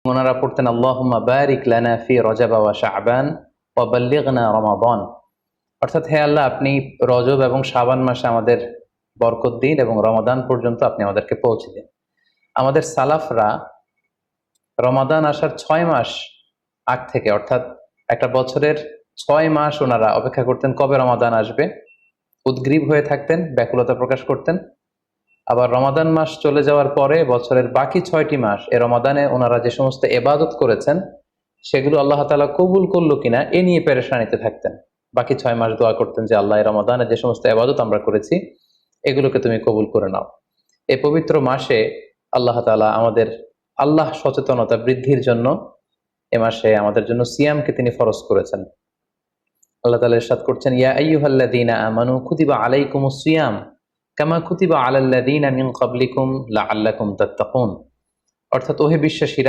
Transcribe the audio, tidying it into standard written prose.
ওনারা পড়তেন আল্লাহুম্মা বারিক লানা ফি রজব ওয়া শাবান ওয়া বাল্লিগনা রমাদান। অর্থাৎ হে আল্লাহ, আপনি রজব এবং শাবান মাসে আমাদের বরকত দিন এবং রমাদান পর্যন্ত আপনি আমাদেরকে পৌঁছে দিন। আমাদের সালাফরা রমাদান আসার 6 মাস আগ থেকে, অর্থাৎ একটা বছরের 6 মাস ওনারা অপেক্ষা করতেন কবে রমাদান আসবে, উদ্গ্রীব হয়ে থাকতেন, ব্যাকুলতা প্রকাশ করতেন। আবার রমাদান মাস চলে যাওয়ার পরে বছরের বাকি 6টি মাস এ রমাদানে ওনারা যে সমস্ত এবাদত করেছেন সেগুলো আল্লাহ তাআলা কবুল করলো কিনা এ নিয়ে পেরেশানিতে থাকতেন। বাকি 6 মাস দোয়া করতেন যে আল্লাহ, এই রমাদানে যে সমস্ত এবাদত আমরা করেছি এগুলোকে তুমি কবুল করে নাও। এই পবিত্র মাসে আল্লাহ তাআলা আমাদের আল্লাহ সচেতনতা বৃদ্ধির জন্য এ মাসে আমাদের জন্য সিয়ামকে তিনি ফরজ করেছেন। আল্লাহ তাআলা ইরশাদ করছেন, ইয়া আইয়ুহাল্লাযীনা আমানু কুতিবা আলাইকুমুস সিয়াম কামা কুতিবা আলাল্লাযীনা মিন ক্বাবলিকুম লাআল্লাকুম তাত্তাকুন। অর্থাৎ ওহে বিশ্বাসীরা,